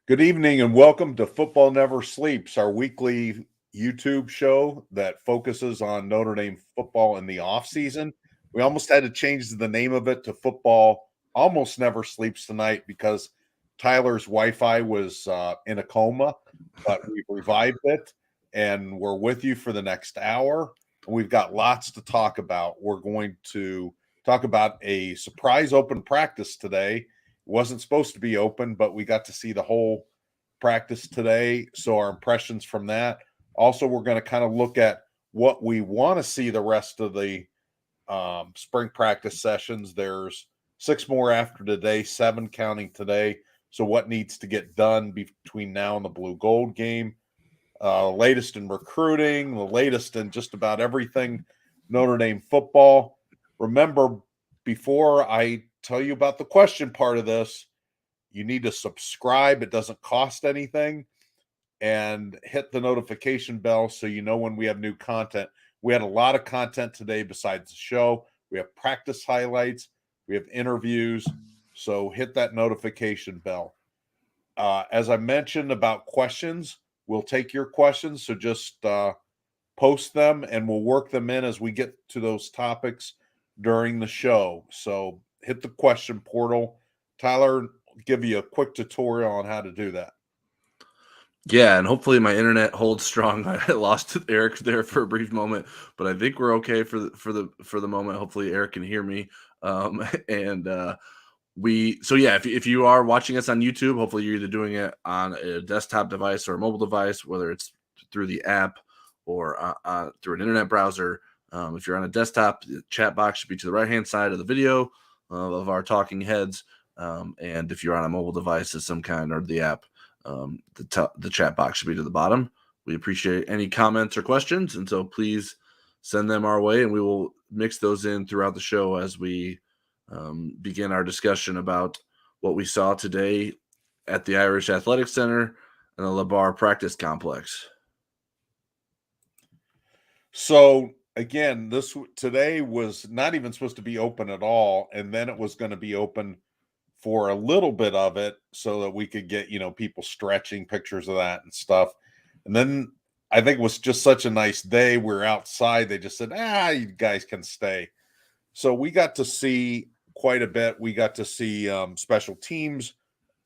Good evening and welcome to Football Never Sleeps, our weekly YouTube show that focuses on Notre Dame football in the offseason. We almost had to change the name of it to Football Almost Never Sleeps Tonight because Tyler's Wi-Fi was in a coma, but we've revived it and we're with you for the next hour. And we've got lots to talk about. We're going to talk about a surprise open practice today. Wasn't supposed to be open, but we got to see the whole practice today. So our impressions from that. Also, we're going to kind of look at what we want to see the rest of the spring practice sessions. There's 6 more after today, 7 counting today. So what needs to get done between now and the blue gold game? Latest in recruiting, the latest in just about everything Notre Dame football. Remember, before I tell you about the question part of this, you need to subscribe. It doesn't cost anything. And hit the notification bell so you know when we have new content. We had a lot of content today besides the show. We have practice highlights. We have interviews. So hit that notification bell. As I mentioned about questions, we'll take your questions. So just post them and we'll work them in as we get to those topics during the show. So hit the question portal. Tyler, give you a quick tutorial on how to do that. Yeah, and hopefully my internet holds strong. I lost Eric there for a brief moment, but I think we're okay for the moment. Hopefully Eric can hear me. If you are watching us on YouTube, hopefully you're either doing it on a desktop device or a mobile device, whether it's through the app or through an internet browser. If you're on a desktop, the chat box should be to the right-hand side of the video of our talking heads. And if you're on a mobile device of some kind or the app, the chat box should be to the bottom. We appreciate any comments or questions, and so please send them our way, and we will mix those in throughout the show as we begin our discussion about what we saw today at the Irish Athletic Center and the LeBar Practice Complex. So again, this today was not even supposed to be open at all, and then it was going to be open for a little bit of it so that we could get, people stretching, pictures of that and stuff. And then I think it was just such a nice day. We're outside. They just said, you guys can stay. So we got to see quite a bit. We got to see special teams,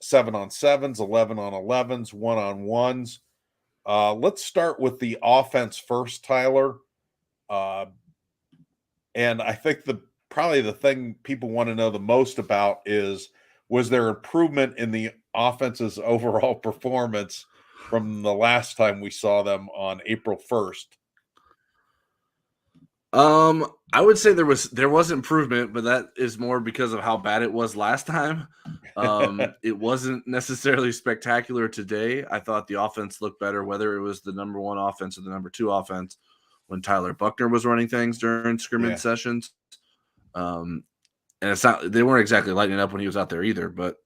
7-on-7s, 11-on-11s, 1-on-1s. Let's start with the offense first, Tyler. And I think probably the thing people want to know the most about was there improvement in the offense's overall performance from the last time we saw them on April 1st? I would say there was improvement, but that is more because of how bad it was last time. It wasn't necessarily spectacular today. I thought the offense looked better, whether it was the number 1 offense or the number 2 offense when Tyler Buchner was running things during scrimmage sessions. And it's not, they weren't exactly lighting up when he was out there either, but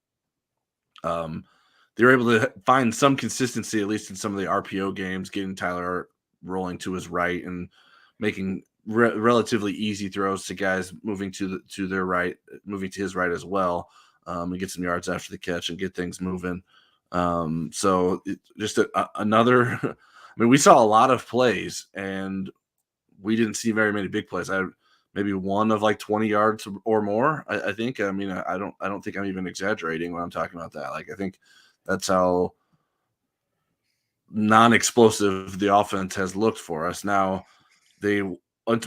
they were able to find some consistency, at least in some of the RPO games, getting Tyler rolling to his right and making relatively easy throws to guys moving to their right, moving to his right as well, and get some yards after the catch and get things moving. So just another, I mean, we saw a lot of plays and we didn't see very many big plays. Maybe one of like 20 yards or more. I think. I mean, I don't think I'm even exaggerating when I'm talking about that. Like, I think that's how non-explosive the offense has looked for us. Now,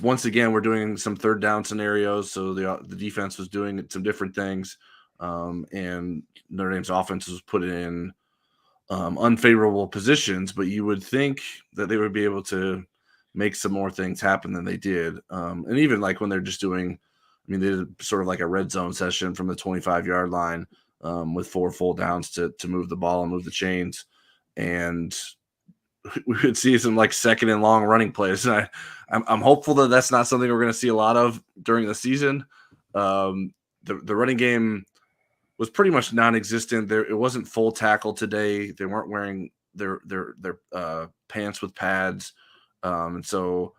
once again, we're doing some third down scenarios. So the defense was doing some different things, and Notre Dame's offense was put in unfavorable positions. But you would think that they would be able to make some more things happen than they did. And even like when they're just doing, I mean, they did sort of like a red zone session from the 25-yard line with 4 full downs to move the ball and move the chains. And we would see some like second and long running plays. And I'm hopeful that that's not something we're going to see a lot of during the season. The running game was pretty much non-existent. It wasn't full tackle today. They weren't wearing their pants with pads. And so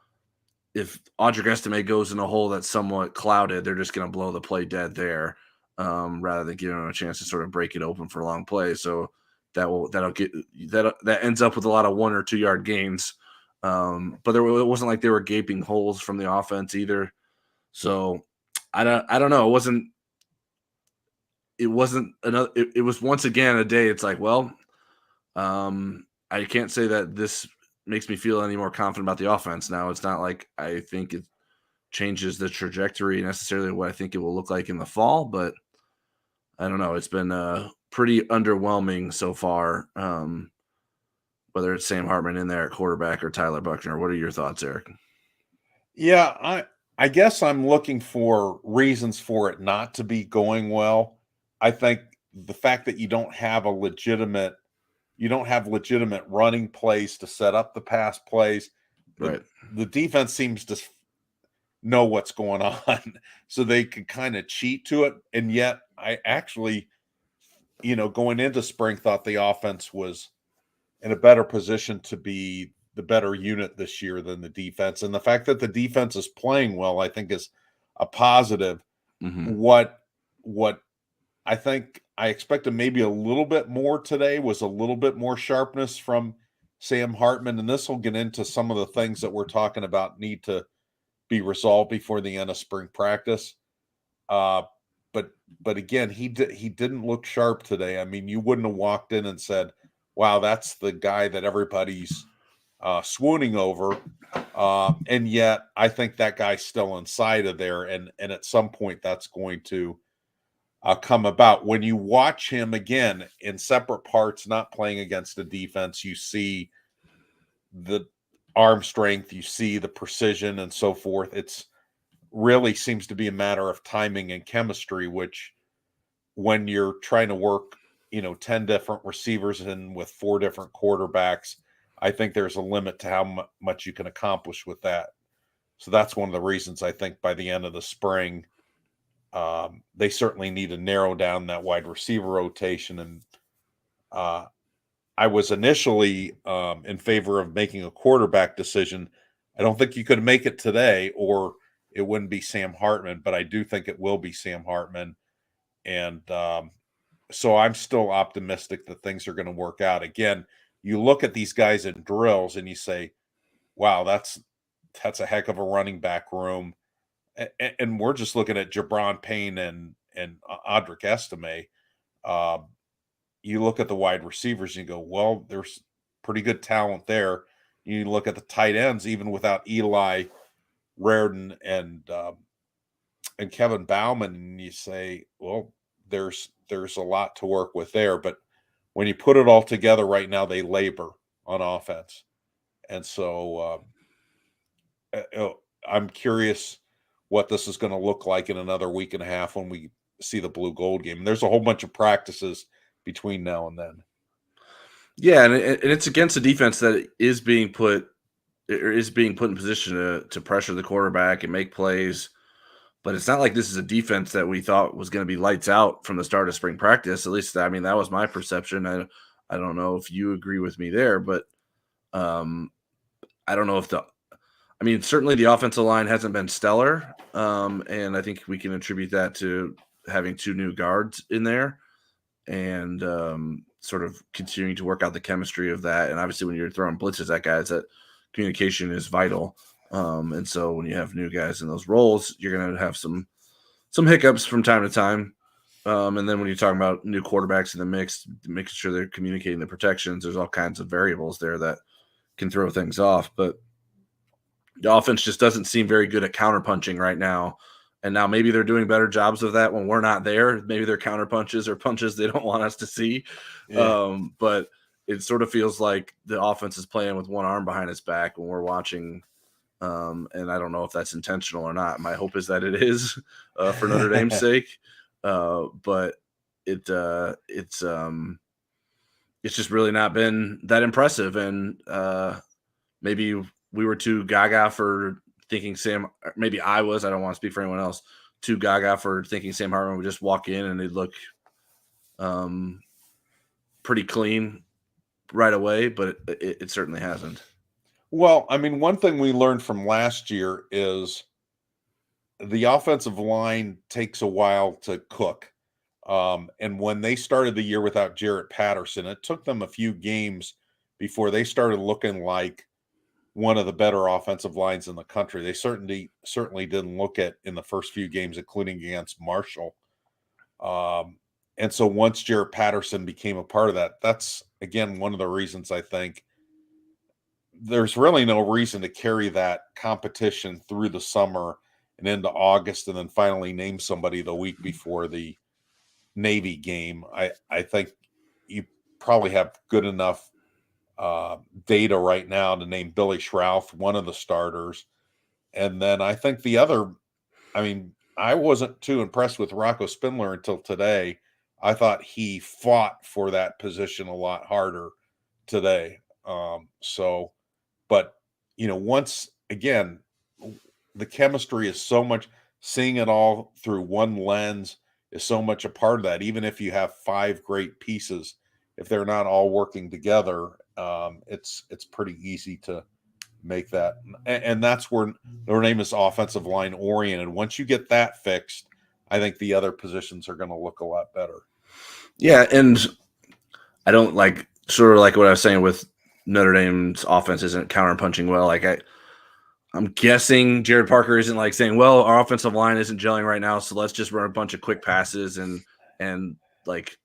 if Audric Estime goes in a hole that's somewhat clouded, they're just going to blow the play dead there rather than giving him a chance to sort of break it open for a long play. So that ends up with a lot of 1 or 2 yard gains. But it wasn't like there were gaping holes from the offense either. So I don't know. It was once again a day. It's like, well, I can't say that this makes me feel any more confident about the offense. Now, it's not like I think it changes the trajectory necessarily of what I think it will look like in the fall, but I don't know. It's been pretty underwhelming so far. Whether it's Sam Hartman in there at quarterback or Tyler Buchner. What are your thoughts, Eric? Yeah, I guess I'm looking for reasons for it not to be going well. I think the fact that you don't have legitimate running plays to set up the pass plays. The Right. the defense seems to know what's going on, so they can kind of cheat to it. And yet, I actually, going into spring, thought the offense was in a better position to be the better unit this year than the defense. And the fact that the defense is playing well, I think, is a positive. Mm-hmm. What I think I expected maybe a little bit more today was a little bit more sharpness from Sam Hartman. And this will get into some of the things that we're talking about need to be resolved before the end of spring practice. Uh, but again, he didn't look sharp today. I mean, you wouldn't have walked in and said, "Wow, that's the guy that everybody's swooning over." And yet, I think that guy's still inside of there, and at some point, that's going to come about. When you watch him again in separate parts, not playing against the defense, you see the arm strength, you see the precision, and so forth. It's really seems to be a matter of timing and chemistry, which when you're trying to work, 10 different receivers and with 4 different quarterbacks, I think there's a limit to how much you can accomplish with that. So that's one of the reasons I think by the end of the spring, they certainly need to narrow down that wide receiver rotation. And I was initially in favor of making a quarterback decision. I don't think you could make it today, or it wouldn't be Sam Hartman, but I do think it will be Sam Hartman. And so I'm still optimistic that things are going to work out. Again, you look at these guys in drills and you say, wow, that's a heck of a running back room. And we're just looking at Jabron Payne and Audric Estime. You look at the wide receivers and you go, well, there's pretty good talent there. You look at the tight ends, even without Eli, Raridan, and Kevin Bauman, and you say, well, there's a lot to work with there. But when you put it all together right now, they labor on offense. And so I'm curious what this is going to look like in another week and a half when we see the blue gold game. And there's a whole bunch of practices between now and then. Yeah, and it's against a defense that is being put in position to pressure the quarterback and make plays. But it's not like this is a defense that we thought was going to be lights out from the start of spring practice. At least, I mean, that was my perception. I don't know if you agree with me there, but I don't know if certainly the offensive line hasn't been stellar. And I think we can attribute that to having 2 new guards in there and sort of continuing to work out the chemistry of that. And obviously when you're throwing blitzes at guys, that communication is vital. And so when you have new guys in those roles, you're going to have some hiccups from time to time. And then when you're talking about new quarterbacks in the mix, making sure they're communicating the protections, there's all kinds of variables there that can throw things off. But the offense just doesn't seem very good at counterpunching right now. And now maybe they're doing better jobs of that when we're not there. Maybe their counter punches or punches they don't want us to see. Yeah. But it sort of feels like the offense is playing with one arm behind its back when we're watching. And I don't know if that's intentional or not. My hope is that it is for Notre Dame's sake. But it's just really not been that impressive. And maybe we were too gaga for thinking maybe I don't want to speak for anyone else, too gaga for thinking Sam Hartman would just walk in and they'd look pretty clean right away, but it certainly hasn't. Well, I mean, one thing we learned from last year is the offensive line takes a while to cook. And when they started the year without Jarrett Patterson, it took them a few games before they started looking like one of the better offensive lines in the country. They certainly didn't look at in the first few games, including against Marshall. And so once Jarrett Patterson became a part of that, that's again one of the reasons I think there's really no reason to carry that competition through the summer and into August and then finally name somebody the week before the Navy game. I think you probably have good enough data right now to name Billy Schrauth one of the starters. And then I think the other, I mean, I wasn't too impressed with Rocco Spindler until today. I thought he fought for that position a lot harder today. But once again, the chemistry is so much, seeing it all through one lens is so much a part of that. Even if you have five great pieces, if they're not all working together, it's pretty easy to make that. And that's where Notre Dame is offensive line oriented. Once you get that fixed, I think the other positions are going to look a lot better. Yeah, and I don't like sort of like what I was saying with Notre Dame's offense isn't counterpunching well. Like I'm guessing Jared Parker isn't like saying, well, our offensive line isn't gelling right now, so let's just run a bunch of quick passes and like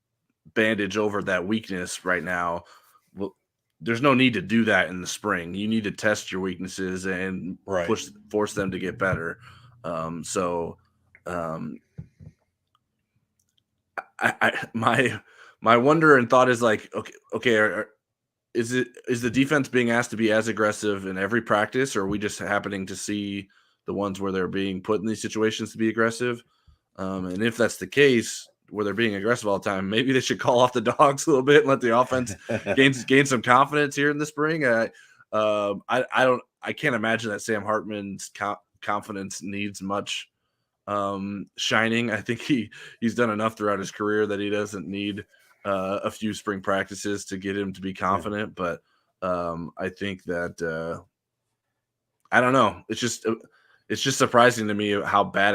bandage over that weakness right now. Well, there's no need to do that in the spring. You need to test your weaknesses and force them to get better. My wonder and thought is like, okay, is the defense being asked to be as aggressive in every practice, or are we just happening to see the ones where they're being put in these situations to be aggressive? And if that's the case, where they're being aggressive all the time, maybe they should call off the dogs a little bit and let the offense gain some confidence here in the spring. I can't imagine that Sam Hartman's confidence needs much shining. I think he's done enough throughout his career that he doesn't need a few spring practices to get him to be confident. Yeah. But I think that I don't know. It's just surprising to me how bad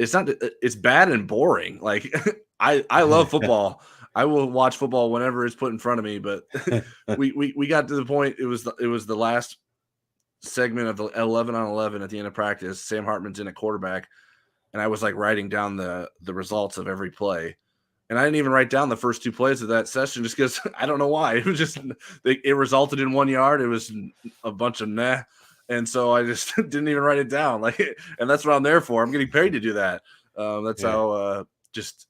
it's bad and boring. Like I love football. I will watch football whenever it's put in front of me. But we got to the point. It was the last segment of the 11 on 11 at the end of practice. Sam Hartman's in a quarterback, and I was like writing down the results of every play. And I didn't even write down the first two plays of that session just because I don't know why. It was just it resulted in 1 yard. It was a bunch of meh. And so I just didn't even write it down. And that's what I'm there for. I'm getting paid to do that. That's how just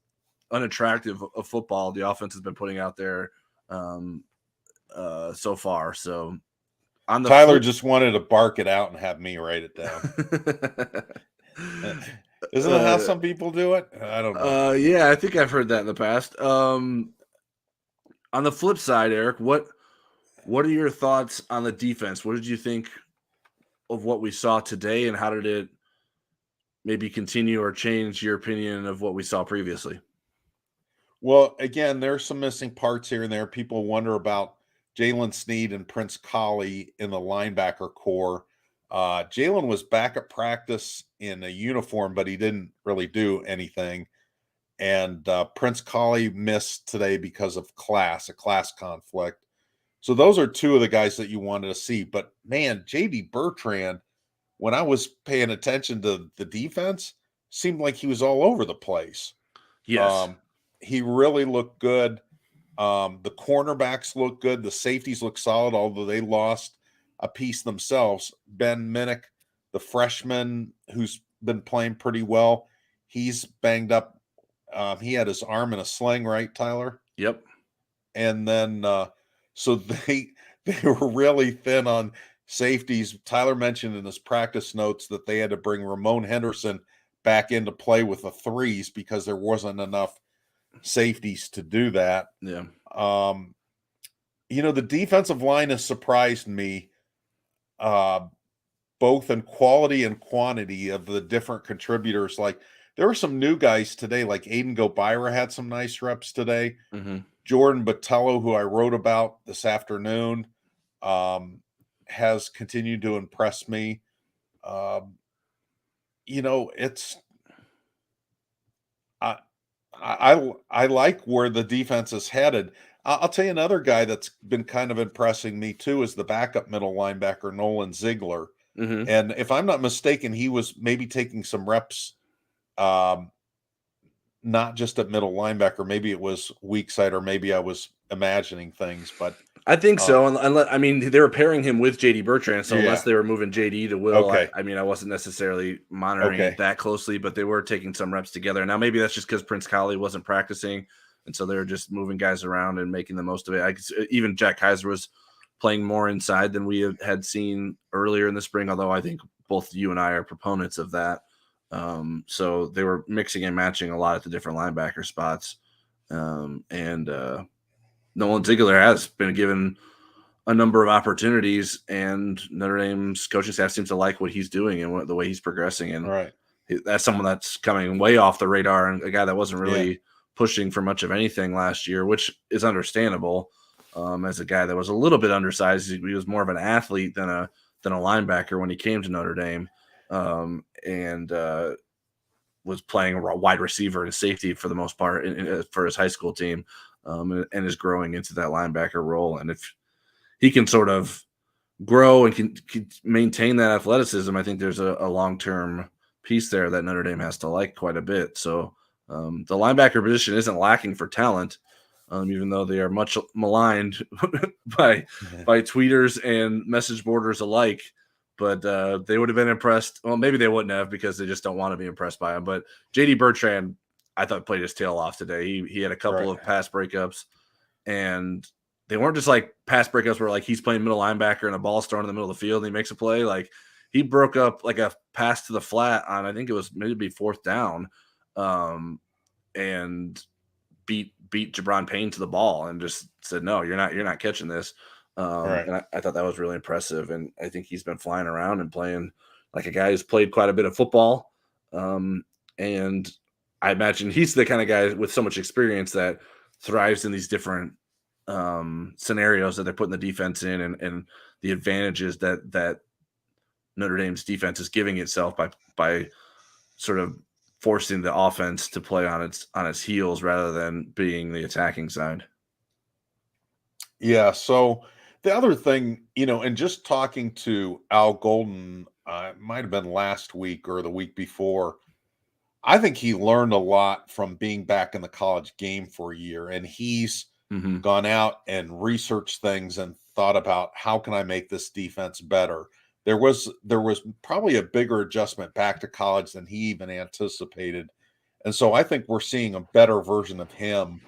unattractive of football the offense has been putting out there so far. So Tyler just wanted to bark it out and have me write it down. Isn't that how some people do it? I don't know. Yeah, I think I've heard that in the past. On the flip side, Eric, what are your thoughts on the defense? What did you think of what we saw today, and how did it maybe continue or change your opinion of what we saw previously? Well, again, there's some missing parts here and there. People wonder about Jalen Sneed and Prince Colley in the linebacker core. Jalen was back at practice in a uniform, but he didn't really do anything. And Prince Colley missed today because of a class conflict. So those are two of the guys that you wanted to see. But man, JD Bertrand, when I was paying attention to the defense, seemed like he was all over the place. Yes. He really looked good. The cornerbacks look good. The safeties look solid, although they lost a piece themselves. Ben Minnick, the freshman who's been playing pretty well, he's banged up. He had his arm in a sling, right, Tyler? Yep. And then so they were really thin on safeties. Tyler mentioned in his practice notes that they had to bring Ramon Henderson back into play with the threes because there wasn't enough safeties to do that. Yeah. The defensive line has surprised me both in quality and quantity of the different contributors. Like there were some new guys today, like Aiden Gobira had some nice reps today. Mm-hmm. Jordan Botello, who I wrote about this afternoon, has continued to impress me. It's I like where the defense is headed. I'll tell you another guy that's been kind of impressing me too is the backup middle linebacker Nolan Ziegler. Hmm. And if I'm not mistaken, he was maybe taking some reps, um, not just at middle linebacker. Maybe it was weak side, or maybe I was imagining things. But I think uh, so. Unless, I mean, they were pairing him with JD Bertrand, so unless yeah, they were moving JD to Will, okay, I mean, I wasn't necessarily monitoring it okay, that closely, but they were taking some reps together. Now, maybe that's just because Prince Collie wasn't practicing, and so they were just moving guys around and making the most of it. Even Jack Kaiser was playing more inside than we had seen earlier in the spring, although I think both you and I are proponents of that. So they were mixing and matching a lot at the different linebacker spots. And Nolan Ziegler has been given a number of opportunities, and Notre Dame's coaching staff seems to like what he's doing and the way he's progressing. all And right, that's someone that's coming way off the radar, and a guy that wasn't yeah, really pushing for much of anything last year, which is understandable. As a guy that was a little bit undersized, he was more of an athlete than a linebacker when he came to Notre Dame, and was playing a wide receiver and safety for the most part for his high school team, and is growing into that linebacker role. And if he can sort of grow and can maintain that athleticism, I think there's a long term piece there that Notre Dame has to like quite a bit. So the linebacker position isn't lacking for talent, even though they are much maligned by yeah, by tweeters and message boarders alike. But they would have been impressed. Well, maybe they wouldn't have because they just don't want to be impressed by him. But JD Bertrand, I thought, played his tail off today. He had a couple right, of pass breakups, and they weren't just like pass breakups where like he's playing middle linebacker and a ball's thrown in the middle of the field and he makes a play. Like he broke up like a pass to the flat on, I think it was maybe fourth down, and beat Jabron Payne to the ball and just said, no, you're not catching this. right, And I thought that was really impressive. And I think he's been flying around and playing like a guy who's played quite a bit of football. And I imagine he's the kind of guy with so much experience that thrives in these different scenarios that they're putting the defense in, and the advantages that Notre Dame's defense is giving itself by sort of forcing the offense to play on its heels rather than being the attacking side. yeah. So the other thing, and just talking to Al Golden, it might have been last week or the week before. I think he learned a lot from being back in the college game for a year, and he's Hmm. gone out and researched things and thought about how can I make this defense better. There was probably a bigger adjustment back to college than he even anticipated. And so I think we're seeing a better version of him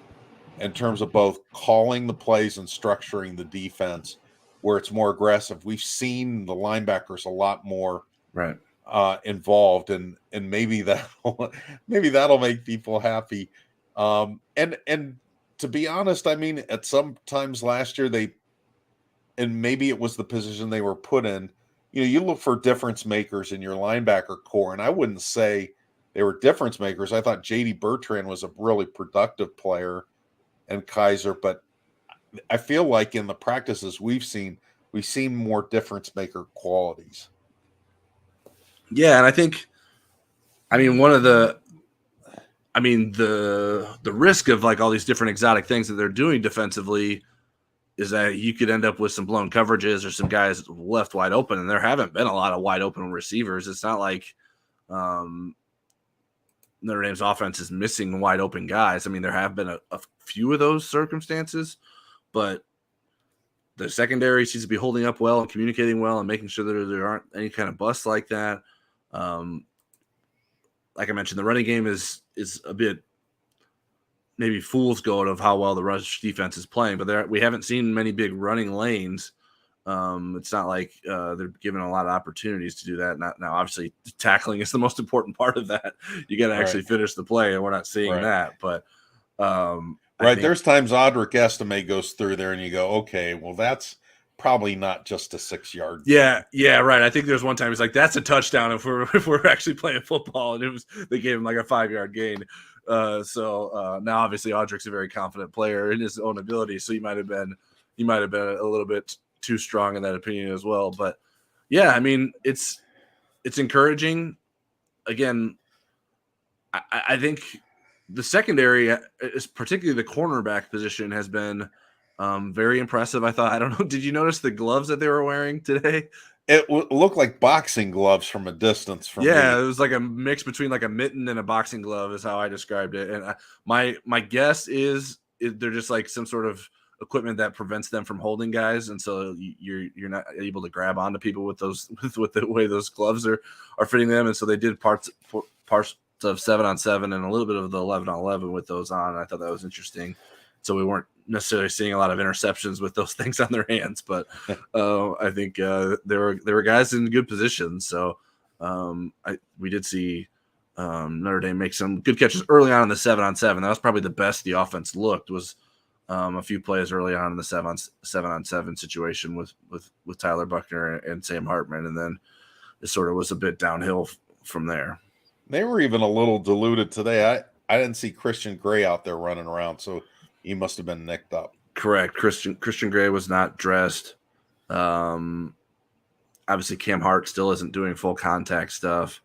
in terms of both calling the plays and structuring the defense where it's more aggressive. We've seen the linebackers a lot more Right. involved, and maybe that maybe that'll make people happy. And to be honest, I mean, at some times last year and maybe it was the position they were put in. You look for difference makers in your linebacker core, and I wouldn't say they were difference makers. I thought JD Bertrand was a really productive player, and Kaiser, but I feel like in the practices we've seen more difference maker qualities. Yeah, and I think, I mean, the risk of like all these different exotic things that they're doing defensively is that you could end up with some blown coverages or some guys left wide open, and there haven't been a lot of wide open receivers. It's not like um, Notre Dame's offense is missing wide open guys. I mean, there have been a few of those circumstances, but the secondary seems to be holding up well and communicating well and making sure that there aren't any kind of busts like that. Um, like I mentioned, the running game is a bit maybe fool's gold of how well the rush defense is playing, but we haven't seen many big running lanes. It's not like they're given a lot of opportunities to do that. Now, obviously, tackling is the most important part of that. You got to Right. actually finish the play, and we're not seeing Right. that. But I Right, think, there's times Audric Estimate goes through there and you go, "Okay, well, that's probably not just a 6-yard yeah, gain." yeah, right. I think there's one time he's like, "That's a touchdown if we're actually playing football," and they gave him like a 5-yard gain. So now, obviously, Audric's a very confident player in his own ability, so he might have been a little bit too strong in that opinion as well. But yeah, I mean, it's encouraging. Again, I think the secondary, is particularly the cornerback position, has been very impressive. I thought. I don't know. Did you notice the gloves that they were wearing today? It looked like boxing gloves from a distance for Yeah, me. it was like a mix between like a mitten and a boxing glove, is how I described it. And my guess is they're just like some sort of equipment that prevents them from holding guys, and so you're not able to grab onto people with those with the way those gloves are fitting them. And so they did parts of 7-on-7 and a little bit of the 11-on-11 with those on. I thought that was interesting. So we weren't necessarily seeing a lot of interceptions with those things on their hands, but I think there were guys in good positions. So we did see Notre Dame make some good catches early on in the 7-on-7. That was probably the best the offense looked, was a few plays early on in the 7-on-7 situation with Tyler Buchner and Sam Hartman, and then it sort of was a bit downhill from there. They were even a little diluted today. I didn't see Christian Gray out there running around, so he must have been nicked up. Correct. Christian Gray was not dressed. Obviously, Cam Hart still isn't doing full contact stuff.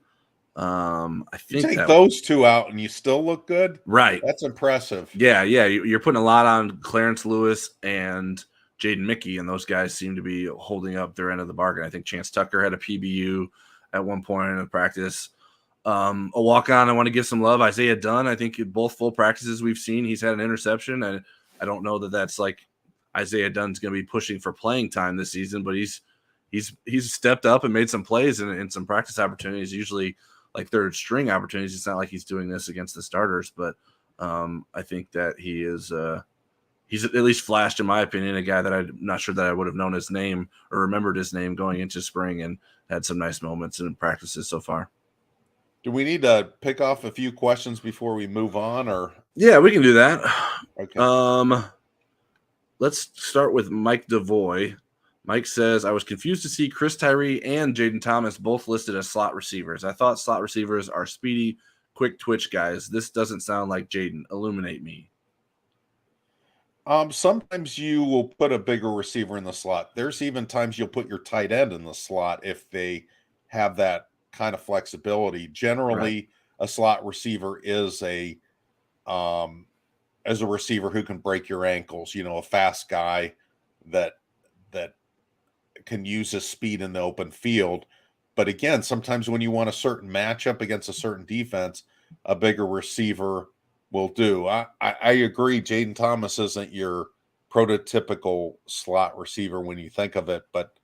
I think you take those two out and you still look good. Right. That's impressive. Yeah. You're putting a lot on Clarence Lewis and Jaden Mickey, and those guys seem to be holding up their end of the bargain. I think Chance Tucker had a PBU at one point in the practice. A walk-on, I want to give some love. Isaiah Dunn, I think in both full practices we've seen, he's had an interception. And I don't know that that's like Isaiah Dunn's going to be pushing for playing time this season, but he's stepped up and made some plays in some practice opportunities, usually like third string opportunities. It's not like he's doing this against the starters, but I think that he is he's at least flashed, in my opinion, a guy that I'm not sure that I would have known his name or remembered his name going into spring, and had some nice moments in practices so far. Do we need to pick off a few questions before we move on, or? Yeah, we can do that. Okay. Let's start with Mike DeVoy. Mike says, I was confused to see Chris Tyree and Jaden Thomas both listed as slot receivers. I thought slot receivers are speedy, quick twitch guys. This doesn't sound like Jaden. Illuminate me. Sometimes you will put a bigger receiver in the slot. There's even times you'll put your tight end in the slot if they have that kind of flexibility. Generally, a slot receiver is a receiver who can break your ankles, a fast guy that can use his speed in the open field. But again, sometimes when you want a certain matchup against a certain defense, a bigger receiver will do. I agree. Jaden Thomas isn't your prototypical slot receiver when you think of it, but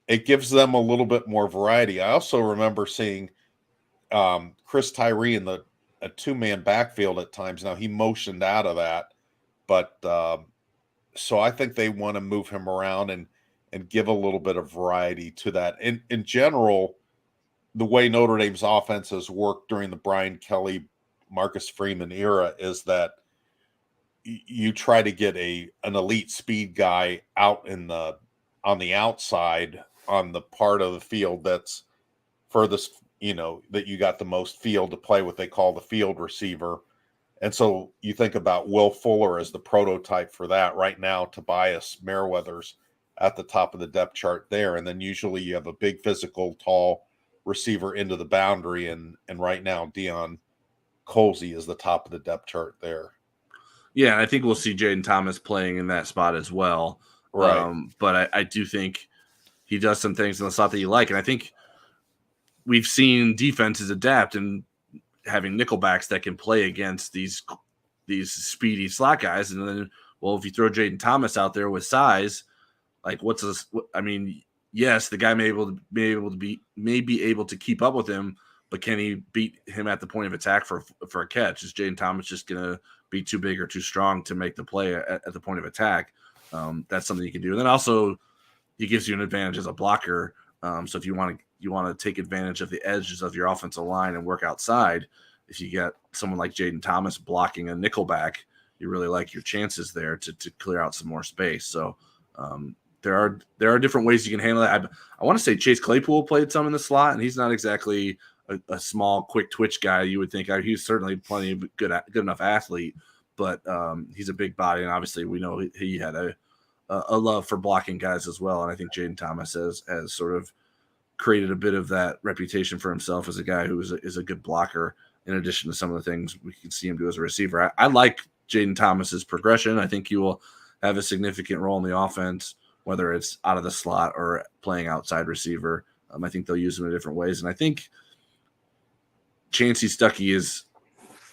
it gives them a little bit more variety. I also remember seeing Chris Tyree in a two-man backfield at times. Now he motioned out of that, but so I think they want to move him around and give a little bit of variety to that. In general, the way Notre Dame's offense has worked during the Brian Kelly, Marcus Freeman era is that you try to get an elite speed guy out on the outside on the part of the field that's furthest, that you got the most field to play, what they call the field receiver. And so you think about Will Fuller as the prototype for that right now. Tobias Merriweather's at the top of the depth chart there. And then usually you have a big physical, tall receiver into the boundary. And right now, Deion Colsey is the top of the depth chart there. Yeah, and I think we'll see Jaden Thomas playing in that spot as well. Right. But I do think he does some things in the slot that you like. And I think we've seen defenses adapt and having nickelbacks that can play against these speedy slot guys. And then, well, if you throw Jaden Thomas out there with size, like yes, the guy may be able to keep up with him, but can he beat him at the point of attack for a catch? Is Jaden Thomas just going to be too big or too strong to make the play at the point of attack? That's something you can do. And then also he gives you an advantage as a blocker. So if you want to take advantage of the edges of your offensive line and work outside, if you get someone like Jaden Thomas blocking a nickelback, you really like your chances there to clear out some more space. So there are different ways you can handle that. I want to say Chase Claypool played some in the slot, and he's not exactly a small, quick twitch guy. You would think he's certainly plenty of good enough athlete, but he's a big body, and obviously we know he had a love for blocking guys as well. And I think Jaden Thomas has sort of created a bit of that reputation for himself as a guy who is a good blocker. in addition to some of the things we can see him do as a receiver. I like Jaden Thomas's progression. I think he will have a significant role in the offense, whether it's out of the slot or playing outside receiver. I think they'll use him in different ways. And I think Chancey Stuckey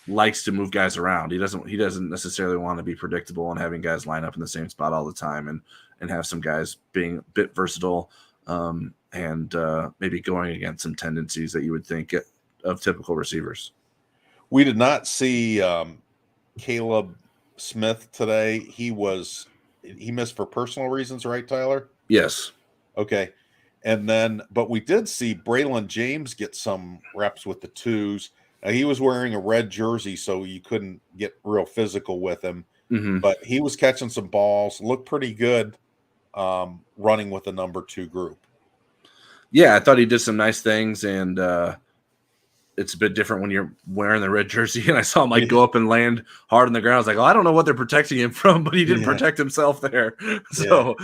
likes to move guys around. He doesn't necessarily want to be predictable and having guys line up in the same spot all the time, and have some guys being a bit versatile, and maybe going against some tendencies that you would think of typical receivers. We did not see Caleb Smith today. He missed for personal reasons, right, Tyler? Yes. Okay. And then, but we did see Braylon James get some reps with the twos. He was wearing a red jersey, so you couldn't get real physical with him. Mm-hmm. But he was catching some balls, looked pretty good running with the number 2 group. Yeah, I thought he did some nice things, and it's a bit different when you're wearing the red jersey. And I saw him go up and land hard on the ground. I was like, oh, I don't know what they're protecting him from, but he didn't protect himself there. So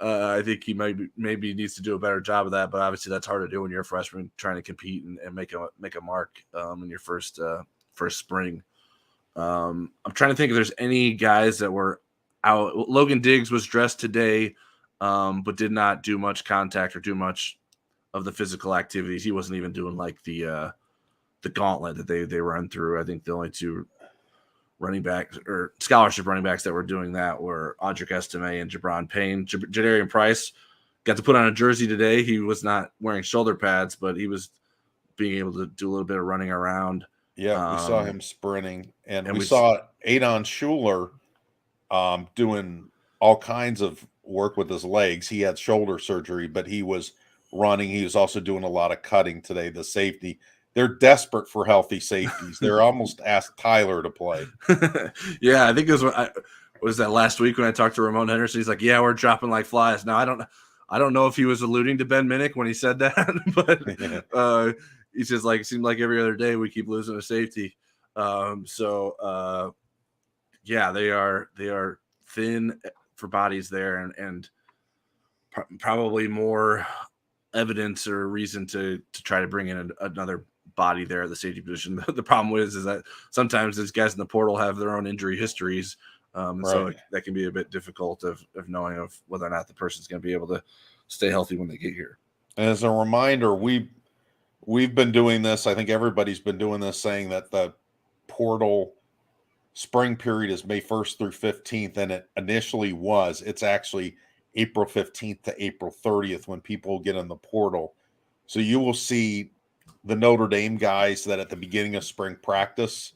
I think he maybe needs to do a better job of that. But obviously, that's hard to do when you're a freshman trying to compete and make a mark in your first spring. I'm trying to think if there's any guys that were out. Logan Diggs was dressed today, but did not do much contact or do much of the physical activities. He wasn't even doing like the gauntlet that they run through. I think the only 2 running backs or scholarship running backs that were doing that were Audric Estime and Jabron Payne. Jadarian Price got to put on a jersey today. He was not wearing shoulder pads, but he was being able to do a little bit of running around. Yeah, we saw him sprinting, and we saw Adon Schuler doing all kinds of work with his legs. He had shoulder surgery, but he was running. He was also doing a lot of cutting today, the safety. They're desperate for healthy safeties. They're almost asked Tyler to play. Yeah, I think it was that last week when I talked to Ramon Henderson. He's like, yeah, we're dropping like flies. Now, I don't know if he was alluding to Ben Minnick when he said that, but he's just like, it seemed like every other day we keep losing a safety. Yeah, they are thin for bodies there, and probably more evidence or reason to try to bring in another body there at the safety position. The problem is that sometimes these guys in the portal have their own injury histories, so that can be a bit difficult of knowing of whether or not the person's going to be able to stay healthy when they get here. And as a reminder, we've been doing this. I think everybody's been doing this, saying that the portal spring period is May 1st through 15th, and it initially was. It's actually April 15th to April 30th when people get in the portal. So you will see the Notre Dame guys that at the beginning of spring practice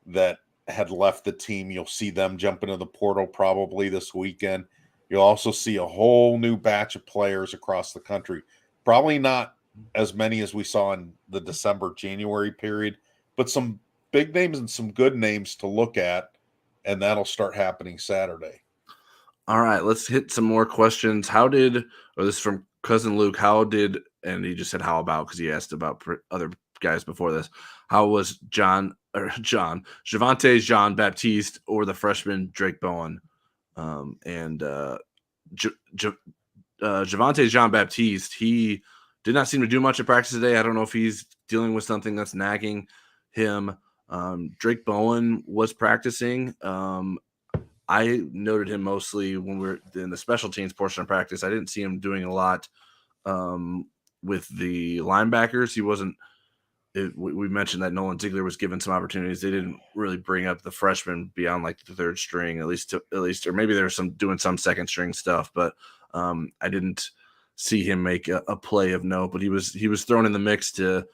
that had left the team, you'll see them jump into the portal probably this weekend. You'll also see a whole new batch of players across the country. Probably not as many as we saw in the December-January period, but some big names and some good names to look at, and that'll start happening Saturday. All right, let's hit some more questions. This is from Cousin Luke, and he just said how about, because he asked about other guys before this. How was Javonte Jean Baptiste or the freshman Drake Bowen? Javonte Jean Baptiste, he did not seem to do much at practice today. I don't know if he's dealing with something that's nagging him. Drake Bowen was practicing. I noted him mostly when we were in the special teams portion of practice. I didn't see him doing a lot with the linebackers. He wasn't. We mentioned that Nolan Ziegler was given some opportunities. They didn't really bring up the freshman beyond like the third string, at least, or maybe there's doing some second string stuff. But I didn't see him make a play of note. But he was thrown in the mix to.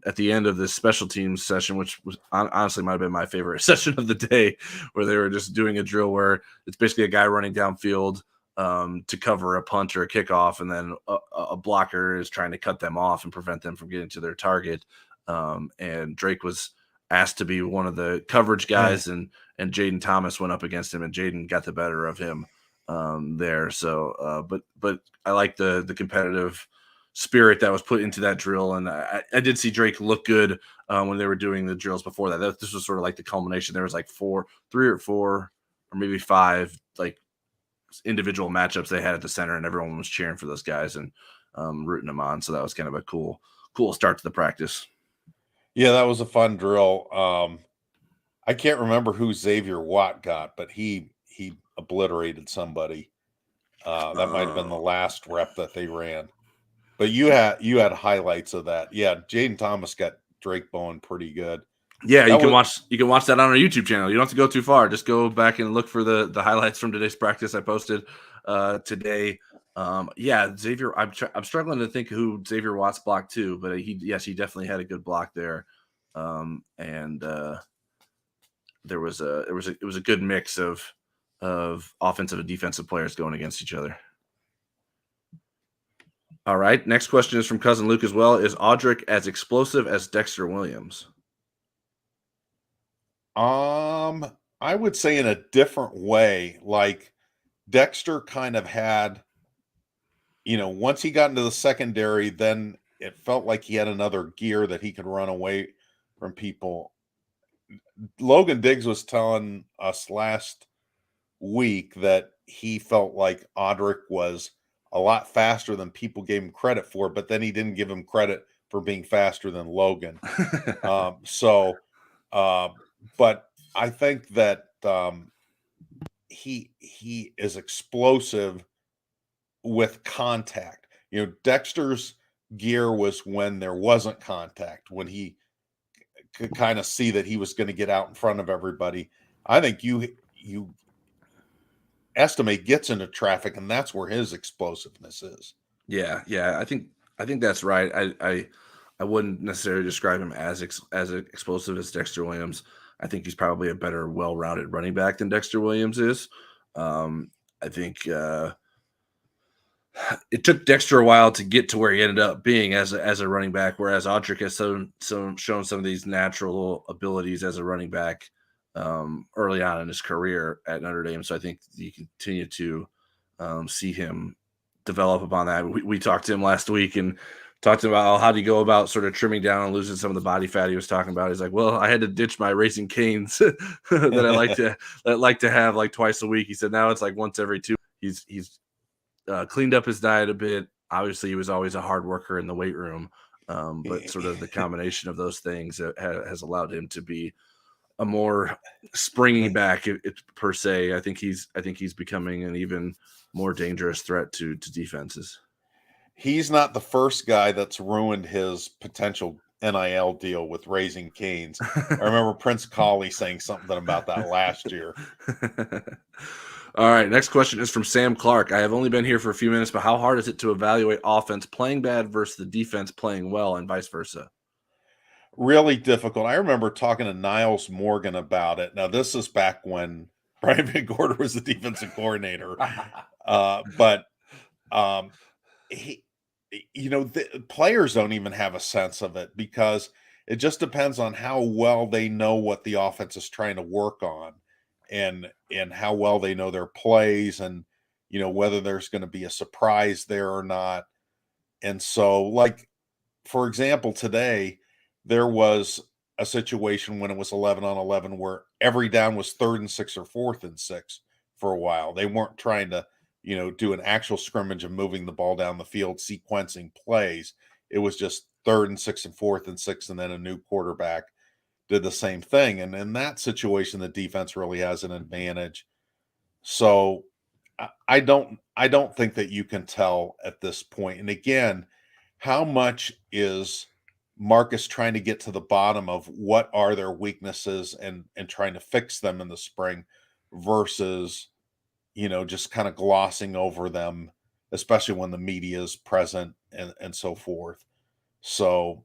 At the end of this special teams session, which was honestly might have been my favorite session of the day, where they were just doing a drill where it's basically a guy running downfield to cover a punt or a kickoff, and then a blocker is trying to cut them off and prevent them from getting to their target. And Drake was asked to be one of the coverage guys, and Jaden Thomas went up against him, and Jaden got the better of him there. So, but I like the competitive spirit that was put into that drill, and I did see Drake look good when they were doing the drills before that. This was sort of like the culmination. There was like 3 or 4 or maybe 5 like individual matchups they had at the center, and everyone was cheering for those guys and rooting them on. So that was kind of a cool start to the practice. Yeah, that was a fun drill. I can't remember who Xavier Watt got, but he obliterated somebody. That might have been the last rep that they ran. But you had highlights of that. Yeah, Jaden Thomas got Drake Bowen pretty good. Yeah, That was you can watch that on our YouTube channel. You don't have to go too far. Just go back and look for the highlights from today's practice I posted today. Yeah, Xavier. I'm struggling to think who Xavier Watts blocked too, but he definitely had a good block there, and it was a good mix of offensive and defensive players going against each other. All right, next question is from cousin Luke as well. Is Audric as explosive as Dexter Williams? I would say in a different way. Like Dexter kind of had, once he got into the secondary, then it felt like he had another gear that he could run away from people. Logan Diggs was telling us last week that he felt like Audric was a lot faster than people gave him credit for, but then he didn't give him credit for being faster than Logan. So, uh, but I think that he is explosive with contact. Dexter's gear was when there wasn't contact, when he could kind of see that he was going to get out in front of everybody. I think you estimate gets into traffic, and that's where his explosiveness is. Yeah, I think that's right. I wouldn't necessarily describe him as explosive as Dexter Williams. I think he's probably a better, well-rounded running back than Dexter Williams is. I think it took Dexter a while to get to where he ended up being as a running back, whereas Audric has shown some of these natural abilities as a running back early on in his career at Notre Dame. So I think you continue to see him develop upon that. We talked to him last week and talked about how do you go about sort of trimming down and losing some of the body fat he was talking about. He's like, well, I had to ditch my Raising Canes that I like to have like twice a week. He said now it's like once every 2. He's cleaned up his diet a bit. Obviously, he was always a hard worker in the weight room, but sort of the combination of those things has allowed him to be a more springy back per se. I think he's becoming an even more dangerous threat to defenses. He's not the first guy that's ruined his potential NIL deal with Raising Canes. I remember Prince Colley saying something about that last year. All right, next question is from Sam Clark. I have only been here for a few minutes, but how hard is it to evaluate offense playing bad versus the defense playing well and vice versa? Really difficult. I remember talking to Niles Morgan about it. Now, this is back when Brian Van Gorder was the defensive coordinator. But he, the players don't even have a sense of it because it just depends on how well they know what the offense is trying to work on and how well they know their plays and whether there's going to be a surprise there or not. And so, like, for example, today there was a situation when it was 11 on 11 where every down was 3rd and 6 or 4th and 6 for a while. They weren't trying to do an actual scrimmage of moving the ball down the field, sequencing plays. It was just 3rd and 6 and 4th and 6, and then a new quarterback did the same thing. And in that situation, the defense really has an advantage. So I don't think that you can tell at this point. And again, how much is Marcus trying to get to the bottom of what are their weaknesses and trying to fix them in the spring versus just kind of glossing over them, especially when the media is present and so forth. So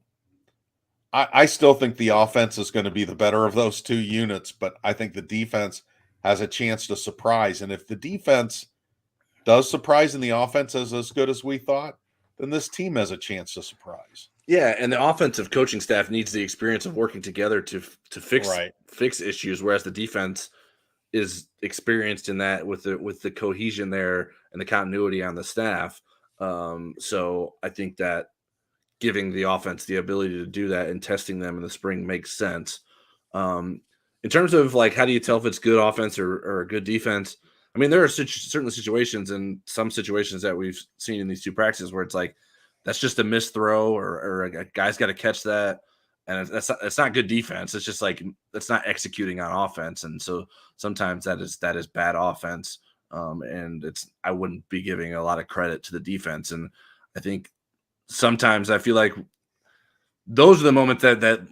I still think the offense is going to be the better of those two units, but I think the defense has a chance to surprise. And if the defense does surprise and the offense is as good as we thought, then this team has a chance to surprise. Yeah, and the offensive coaching staff needs the experience of working together to Right. fix issues, whereas the defense is experienced in that with the cohesion there and the continuity on the staff. So I think that giving the offense the ability to do that and testing them in the spring makes sense. In terms of like, how do you tell if it's good offense or a good defense? I mean, there are certainly situations and some situations that we've seen in these two practices where it's like, that's just a missed throw or a guy's got to catch that. and that's not good defense. It's just like that's not executing on offense, and so sometimes that is bad offense. And I wouldn't be giving a lot of credit to the defense, and I think sometimes I feel like those are the moments that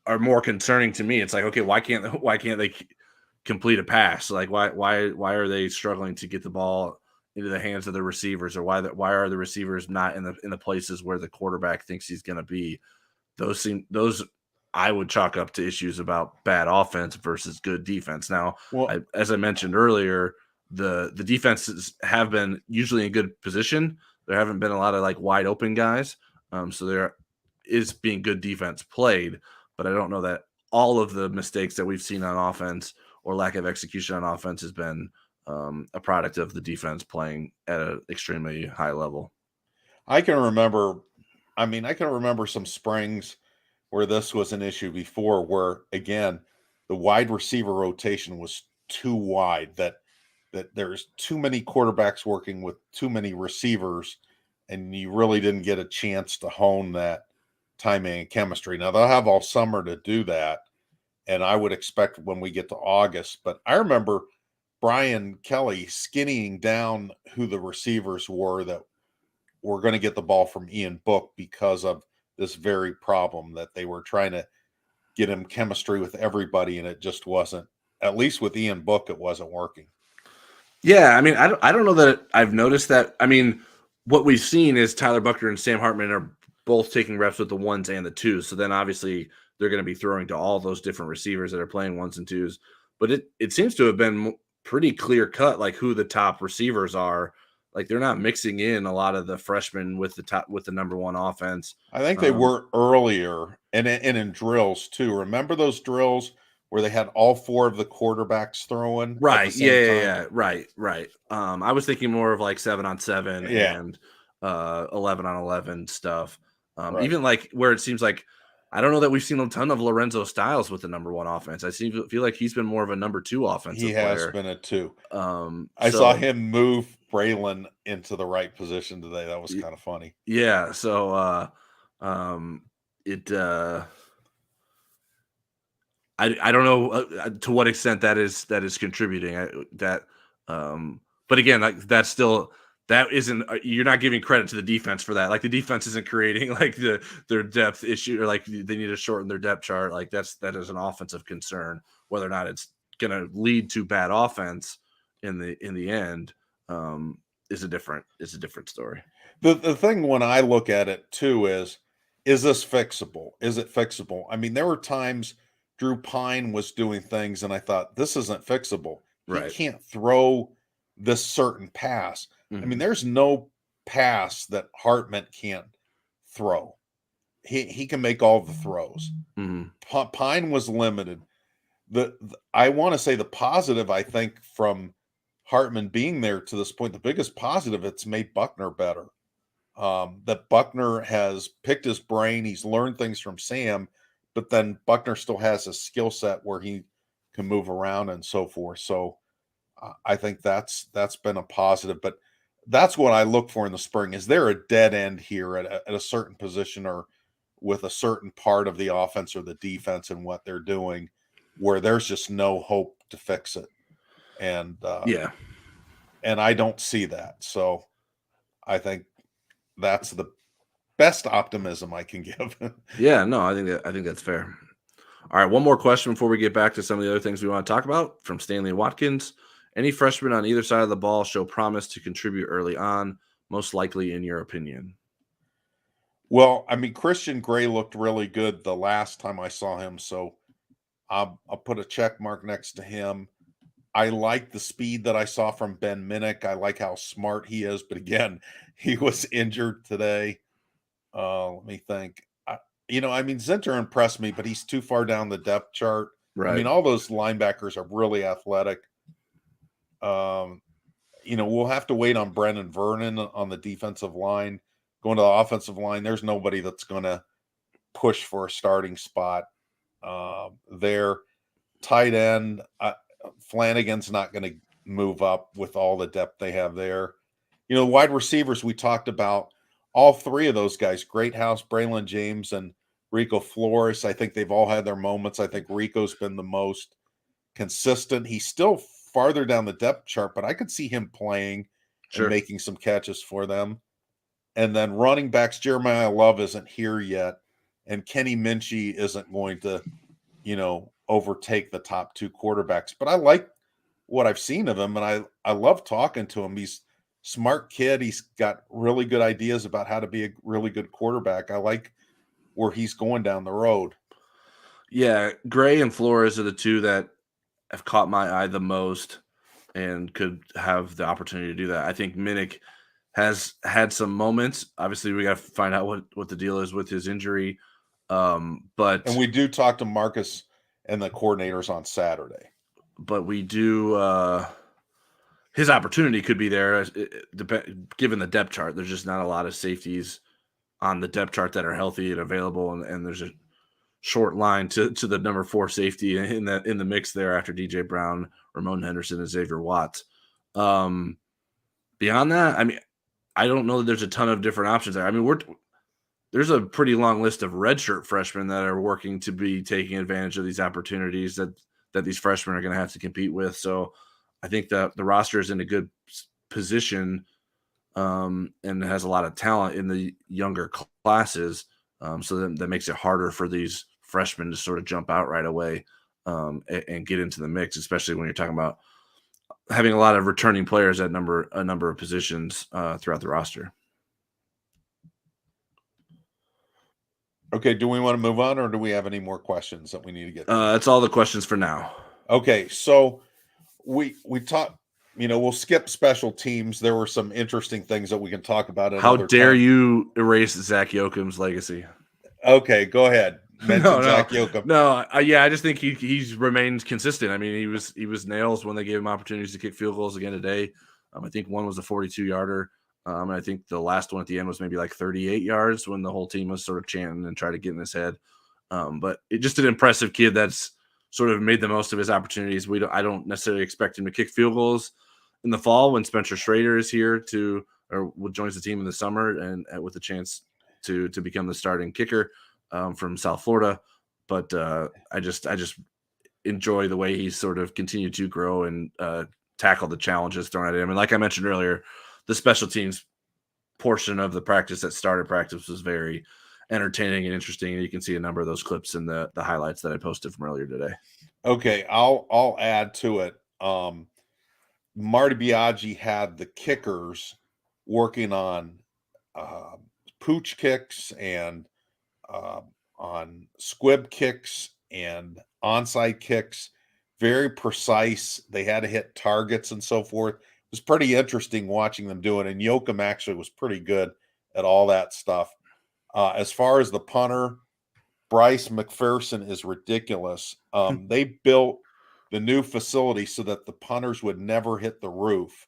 are more concerning to me. It's like, okay, why can't they complete a pass? Like why are they struggling to get the ball into the hands of the receivers, or why are the receivers not in the places where the quarterback thinks he's going to be? Those I would chalk up to issues about bad offense versus good defense. Now, Well, as I mentioned earlier, the defenses have been usually in good position. There haven't been a lot of like wide open guys, so there is being good defense played. But I don't know that all of the mistakes that we've seen on offense or lack of execution on offense has been a product of the defense playing at an extremely high level. I can remember, I can remember some springs where this was an issue before, where again, the wide receiver rotation was too wide, that there's too many quarterbacks working with too many receivers, and you really didn't get a chance to hone that timing and chemistry. Now they'll have all summer to do that, and I would expect when we get to August. But I remember Brian Kelly skinnying down who the receivers were that were going to get the ball from Ian Book because of this very problem, that they were trying to get him chemistry with everybody, and it just wasn't. At least with Ian Book, it wasn't working. Yeah, I mean, I don't know that I've noticed that. I mean, what we've seen is Tyler Buchner and Sam Hartman are both taking reps with the ones and the twos. So then obviously they're going to be throwing to all those different receivers that are playing ones and twos. But it seems to have been pretty clear cut, like who the top receivers are. Like they're not mixing in a lot of the freshmen with the number one offense. I think they were earlier, and in drills too. Remember those drills where they had all four of the quarterbacks throwing at the Right. same time? Yeah. Right. Right. I was thinking more of like 7-on-7 Yeah, and 11-on-11 stuff. right. Even like where it seems like I don't know that we've seen a ton of Lorenzo Styles with the number one offense. I feel like he's been more of a number two He offensive has player. been a two. I saw So him move Braylon into the right position today. That was y- kind of funny. yeah. So um, it. I don't know to what extent that is contributing. But again, like that's still that isn't you're not giving credit to the defense for that. Like the defense isn't creating like their depth issue, or like they need to shorten their depth chart. Like that is an offensive concern. Whether or not it's going to lead to bad offense in the end is a different story. The thing when I look at it too is this fixable? Is it fixable? I mean, there were times Drew Pine was doing things, and I thought this isn't fixable. He Right. can't throw this certain pass. I mean, Hmm. there's no pass that Hartman can't throw. He can make all the throws. Hmm. Pine was limited. I want to say the positive, I think, from Hartman being there to this point, the biggest positive, it's made Buchner better. That Buchner has picked his brain, he's learned things from Sam, but then Buchner still has a skill set where he can move around and so forth. So I think that's been a positive. But that's what I look for in the spring. Is there a dead end here at a certain position, or with a certain part of the offense or the defense and what they're doing, where there's just no hope to fix it? And Yeah. and I don't see that. So I think that's the best optimism I can give. Yeah. No, I think that's fair. All right, one more question before we get back to some of the other things we want to talk about from Stanley Watkins. Any freshmen on either side of the ball show promise to contribute early on, most likely in your opinion? Well, I mean, Christian Gray looked really good the last time I saw him, so I'll put a check mark next to him. I like the speed that I saw from Ben Minnick. I like how smart he is, but again, he was injured today. Let me think. I mean, Zinter impressed me, but he's too far down the depth chart. I Right. mean, all those linebackers are really athletic. Um, we'll have to wait on Brennan Vernon on the defensive line. Going to the offensive line, there's nobody that's going to push for a starting spot there. Tight end, Flanagan's not going to move up with all the depth they have there. Wide receivers, we talked about all three of those guys, Greathouse, Braylon James, and Rico Flores. I think they've all had their moments. I think Rico's been the most consistent. He's still farther down the depth chart, but I could see him playing and Sure. making some catches for them. And then running backs, Jeremiah Love isn't here yet, and Kenny Minchie isn't going to, overtake the top two quarterbacks. But I like what I've seen of him, and I love talking to him. He's a smart kid. He's got really good ideas about how to be a really good quarterback. I like where he's going down the road. Yeah, Gray and Flores are the two that have caught my eye the most and could have the opportunity to do that. I think Minnick has had some moments. Obviously, we got to find out what the deal is with his injury. And But we do talk to Marcus and the coordinators on Saturday. we do his opportunity could be there given the depth chart. There's just not a lot of safeties on the depth chart that are healthy and available, and there's a short line to the number 4 safety in the mix there after DJ Brown, Ramon Henderson, and Xavier Watts. Beyond that, I mean, I don't know that there's a ton of different options there. I mean, there's a pretty long list of redshirt freshmen that are working to be taking advantage of these opportunities that these freshmen are going to have to compete with. So I think that the roster is in a good position and has a lot of talent in the younger classes. So that makes it harder for these freshmen to sort of jump out right away and get into the mix, especially when you're talking about having a lot of returning players at a number of positions throughout the roster. Okay, do we want to move on, or do we have any more questions that we need to get to? That's all the questions for now. Okay, so we talked, we'll skip special teams. There were some interesting things that we can talk about at How other dare time. you erase Zach Yoakum's legacy? Okay, go ahead. Mention Zach Yoakum. Yeah, I just think he's remained consistent. I mean, he was nails when they gave him opportunities to kick field goals again today. I think one was a 42-yarder. And I think the last one at the end was maybe like 38 yards when the whole team was sort of chanting and trying to get in his head. But it just an impressive kid that's sort of made the most of his opportunities. I don't necessarily expect him to kick field goals in the fall when Spencer Schrader is here joins the team in the summer and with a chance to become the starting kicker from South Florida. But I just enjoy the way he's sort of continued to grow and tackle the challenges thrown at him. And like I mentioned earlier, the special teams portion of the practice that started practice was very entertaining and interesting. And you can see a number of those clips in the highlights that I posted from earlier today. Okay, I'll add to it. Marty Biaggi had the kickers working on pooch kicks and on squib kicks and onside kicks, very precise. They had to hit targets and so forth. It was pretty interesting watching them do it. And Yoakum actually was pretty good at all that stuff. As far as the punter, Bryce McPherson is ridiculous. They built the new facility so that the punters would never hit the roof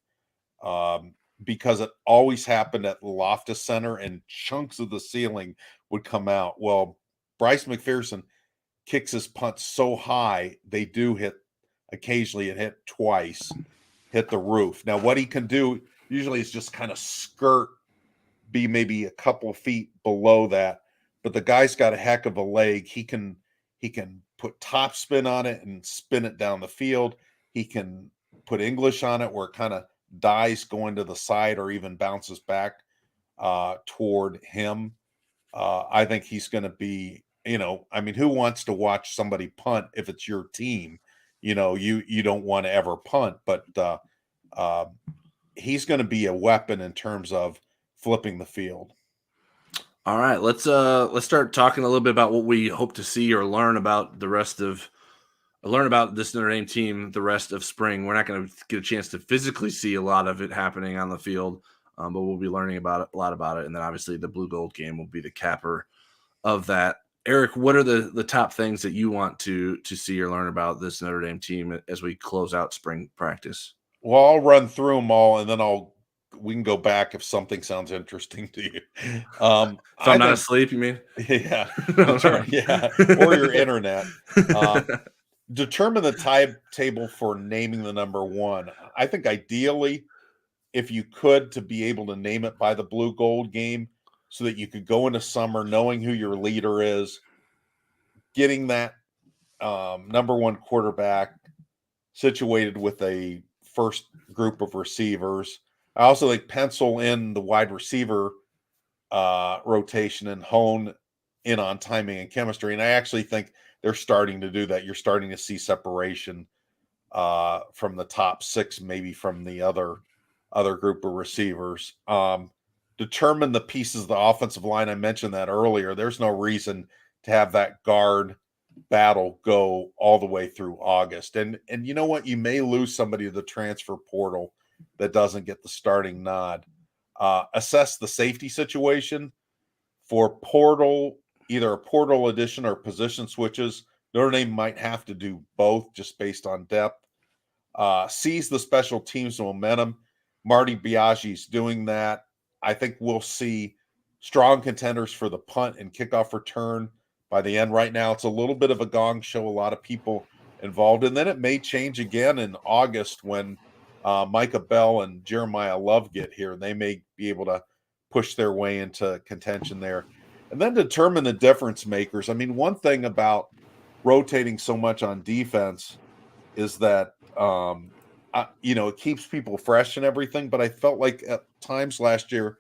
because it always happened at the Loftus Center and chunks of the ceiling would come out. Well, Bryce McPherson kicks his punts so high, they do hit occasionally, it hit twice, hit the roof. Now, what he can do usually is just kind of be maybe a couple of feet below that, but the guy's got a heck of a leg. He can put top spin on it and spin it down the field. He can put English on it where it kind of dies going to the side or even bounces back toward him. I think he's going to be, I mean, who wants to watch somebody punt if it's your team? You don't want to ever punt, but he's going to be a weapon in terms of flipping the field. All right, let's start talking a little bit about what we hope to see or learn about this Notre Dame team the rest of spring. We're not going to get a chance to physically see a lot of it happening on the field, but we'll be learning a lot about it. And then obviously the blue gold game will be the capper of that. Eric, what are the top things that you want to see or learn about this Notre Dame team as we close out spring practice? Well, I'll run through them all, and then we can go back if something sounds interesting to you. If I'm not asleep, you mean? Yeah, yeah, or your internet. Determine the timetable for naming the number one. I think ideally, if you could, to be able to name it by the blue gold game, so that you could go into summer knowing who your leader is, getting that number one quarterback situated with a first group of receivers. I also like pencil in the wide receiver rotation and hone in on timing and chemistry. And I actually think they're starting to do that. You're starting to see separation from the top six, maybe from the other group of receivers. Determine the pieces of the offensive line. I mentioned that earlier. There's no reason to have that guard battle go all the way through August. And you know what? You may lose somebody to the transfer portal that doesn't get the starting nod. Assess the safety situation for portal, either a portal addition or position switches. Notre Dame might have to do both just based on depth. Seize the special teams momentum. Marty Biagi's doing that. I think we'll see strong contenders for the punt and kickoff return by the end. Right now, it's a little bit of a gong show, a lot of people involved. And then it may change again in August when Micah Bell and Jeremiah Love get here. They may be able to push their way into contention there. And then determine the difference makers. I mean, one thing about rotating so much on defense is that it keeps people fresh and everything. But I felt like at times last year,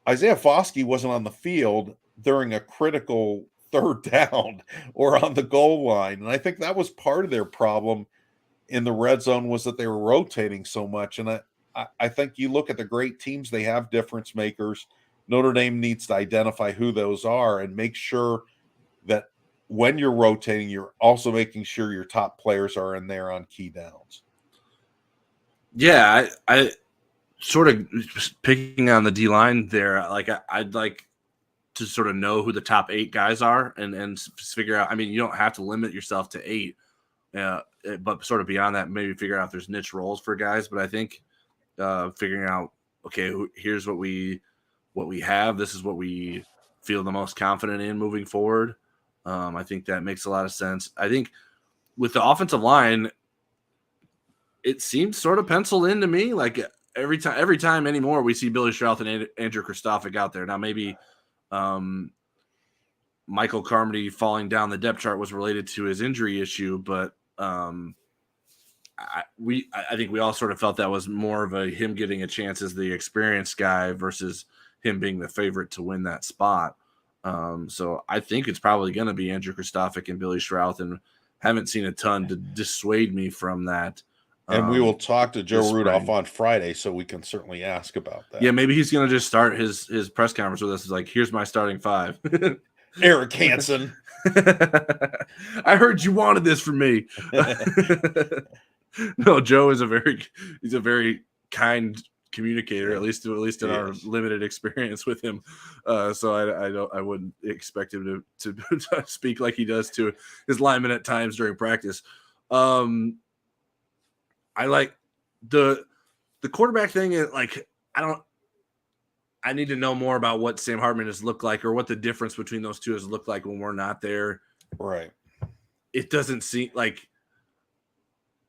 Isaiah Foskey wasn't on the field during a critical third down or on the goal line. And I think that was part of their problem in the red zone, was that they were rotating so much. And I think you look at the great teams, they have difference makers. Notre Dame needs to identify who those are and make sure that when you're rotating, you're also making sure your top players are in there on key downs. Yeah, I sort of picking on the D line there. Like I'd like to sort of know who the top 8 guys are and figure out. I mean, you don't have to limit yourself to 8, but sort of beyond that, maybe figure out if there's niche roles for guys. But I think figuring out, okay, here's what we have. This is what we feel the most confident in moving forward. I think that makes a lot of sense. I think with the offensive line, it seems sort of penciled in to me. Like every time anymore, we see Billy Strouth and Andrew Kristofic out there. Now maybe Michael Carmody falling down the depth chart was related to his injury issue, but I think we all sort of felt that was more of a him getting a chance as the experienced guy versus him being the favorite to win that spot. So I think it's probably going to be Andrew Kristofic and Billy Strouth, and haven't seen a ton to dissuade me from that. And we will talk to Joe Rudolph on Friday, so we can certainly ask about that. Yeah, maybe he's going to just start his press conference with us. It's like, here's my starting 5. Eric Hansen. I heard you wanted this from me. No, Joe is he's a very kind communicator, at least in our limited experience with him. So I wouldn't expect him to speak like he does to his linemen at times during practice. I like the quarterback thing. I need to know more about what Sam Hartman has looked like, or what the difference between those two has looked like when we're not there. Right. It doesn't seem like,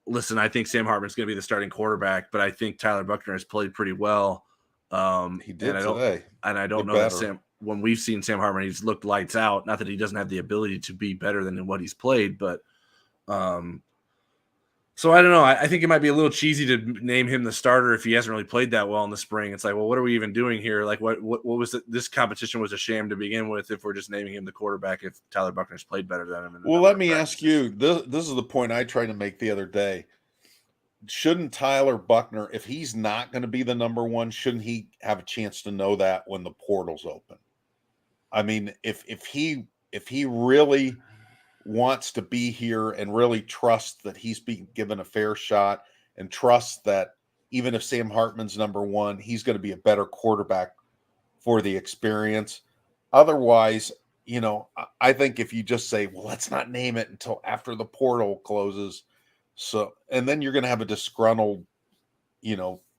listen, I think Sam Hartman's going to be the starting quarterback, but I think Tyler Buchner has played pretty well. He did today. And I don't know that when we've seen Sam Hartman, he's looked lights out. Not that he doesn't have the ability to be better than what he's played, but so I don't know. I think it might be a little cheesy to name him the starter if he hasn't really played that well in the spring. It's like, well, what are we even doing here? Like, what was it? This competition was a sham to begin with if we're just naming him the quarterback if Tyler Buchner's played better than him. Well, let me ask you, this is the point I tried to make the other day. Shouldn't Tyler Buchner, if he's not going to be the number one, shouldn't he have a chance to know that when the portal's open? I mean, if he really wants to be here and really trusts that he's being given a fair shot, and trusts that even if Sam Hartman's number one, he's going to be a better quarterback for the experience. Otherwise, I think if you just say, well, let's not name it until after the portal closes. So, and then you're going to have a disgruntled,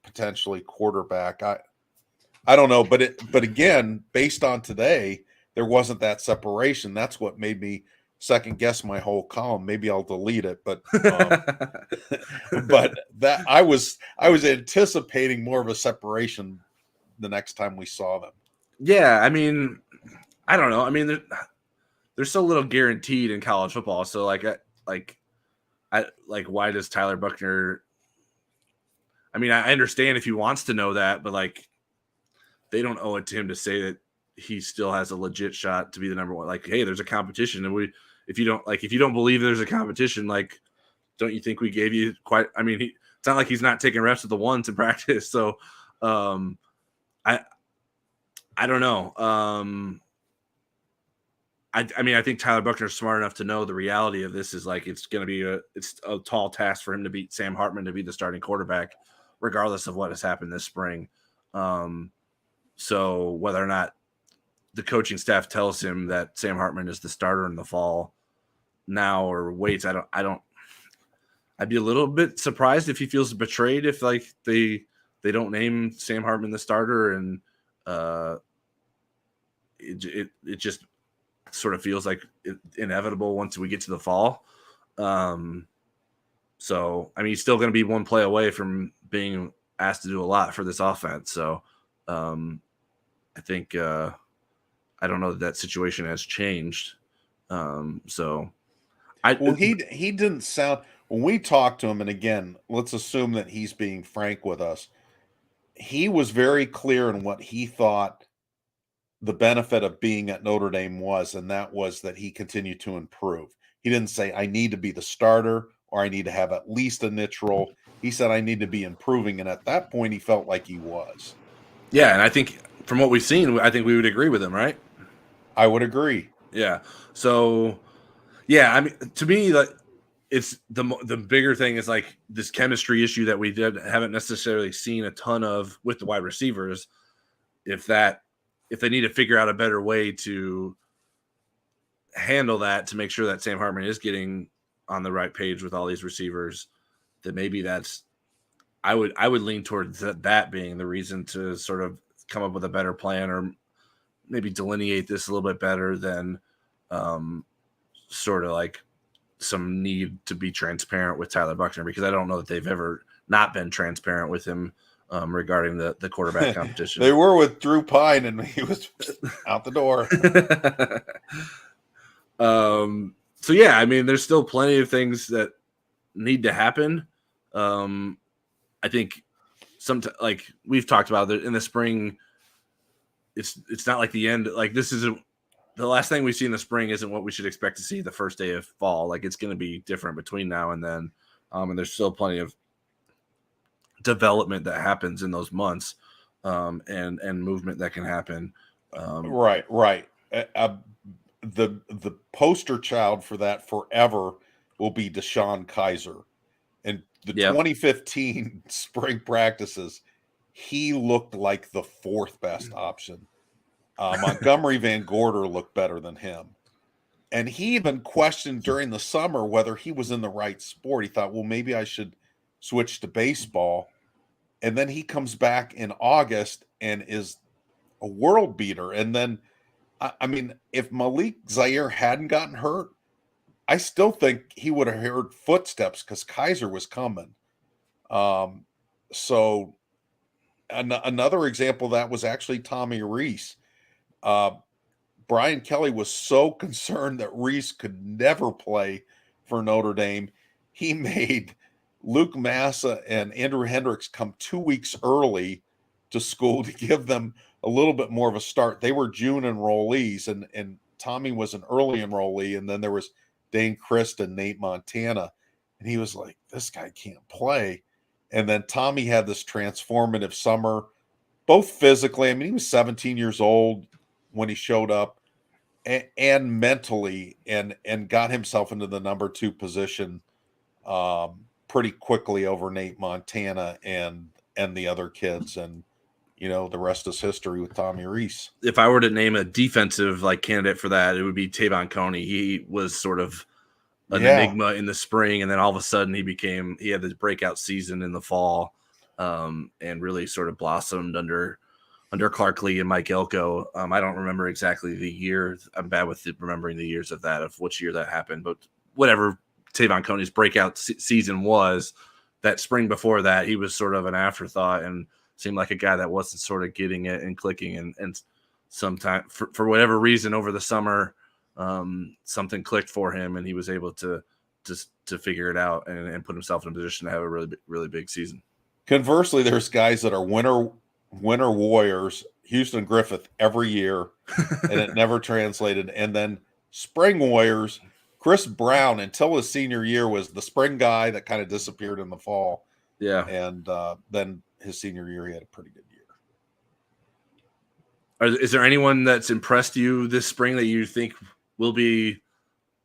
potentially quarterback. I don't know, but again, based on today, there wasn't that separation. That's what made me second guess my whole column. Maybe I'll delete it, but but that I was anticipating more of a separation the next time we saw them. Yeah, I mean, I don't know. I mean, there's so little guaranteed in college football. So why does Tyler Buchner? I mean, I understand if he wants to know that, but like, they don't owe it to him to say that he still has a legit shot to be the number one. Like, hey, there's a competition, and if you don't believe there's a competition, like, don't you think we gave you quite? I mean, it's not like he's not taking reps with the ones in practice. So, I don't know. I mean, I think Tyler Buchner's smart enough to know the reality of this is like it's going to be it's a tall task for him to beat Sam Hartman to be the starting quarterback, regardless of what has happened this spring. So whether or not the coaching staff tells him that Sam Hartman is the starter in the fall now or waits, I'd be a little bit surprised if he feels betrayed if like they don't name Sam Hartman the starter, and it just sort of feels like inevitable once we get to the fall. So I mean, he's still going to be one play away from being asked to do a lot for this offense. So I think I don't know that situation has changed. He didn't sound when we talked to him, and again, let's assume that he's being frank with us. He was very clear in what he thought the benefit of being at Notre Dame was, and that was that he continued to improve. He didn't say, I need to be the starter or I need to have at least a niche role. He said, I need to be improving. And at that point, he felt like he was. Yeah, and I think from what we've seen, I think we would agree with him, right? I would agree. Yeah. So, yeah, I mean, to me, like, it's the bigger thing is like this chemistry issue that we haven't necessarily seen a ton of with the wide receivers. If they need to figure out a better way to handle that to make sure that Sam Hartman is getting on the right page with all these receivers, that maybe I would lean towards that being the reason to sort of come up with a better plan or maybe delineate this a little bit better than sort of like some need to be transparent with Tyler Buchner, because I don't know that they've ever not been transparent with him regarding the quarterback competition. They were with Drew Pine, and he was out the door. So yeah, I mean, there's still plenty of things that need to happen. I think like we've talked about that in the spring, it's not like the end. Like this isn't the last thing we see in the spring isn't what we should expect to see the first day of fall. Like it's going to be different between now and then. And there's still plenty of development that happens in those months, and movement that can happen. Right. The poster child for that forever will be Deshaun Kaiser. And the 2015 spring practices, he looked like the fourth best option. Montgomery Van Gorder looked better than him. And he even questioned during the summer whether he was in the right sport. He thought, well, maybe I should switch to baseball. And then he comes back in August and is a world beater. And then, I mean, if Malik Zaire hadn't gotten hurt, I still think he would have heard footsteps because Kaiser was coming. So another example of that was actually Tommy Reese. Brian Kelly was so concerned that Reese could never play for Notre Dame. He made Luke Massa and Andrew Hendricks come 2 weeks early to school to give them a little bit more of a start. They were June enrollees, and Tommy was an early enrollee, and then there was Dane Christ and Nate Montana. And he was like, this guy can't play. And then Tommy had this transformative summer, both physically. I mean, he was 17 years old when he showed up, and mentally, and got himself into the number 2 position pretty quickly over Nate Montana and the other kids. And, you know, the rest is history with Tommy Reese. If I were to name a defensive like candidate for that, it would be Tavon Coney. He was sort of an enigma in the spring, and then all of a sudden he had this breakout season in the fall, and really sort of blossomed under Clark Lee and Mike Elko. I don't remember exactly the year. I'm bad with remembering the years of which year that happened, but whatever Tavon Coney's breakout season was, that spring before that, he was sort of an afterthought and seemed like a guy that wasn't sort of getting it and clicking. And sometime for whatever reason over the summer, something clicked for him, and he was able to figure it out and put himself in a position to have a really big season. Conversely, there's guys that are winter warriors, Houston Griffith every year, and it never translated. And then spring warriors, Chris Brown, until his senior year, was the spring guy that kind of disappeared in the fall. Yeah. And then his senior year, he had a pretty good year. Is there anyone that's impressed you this spring that you think will be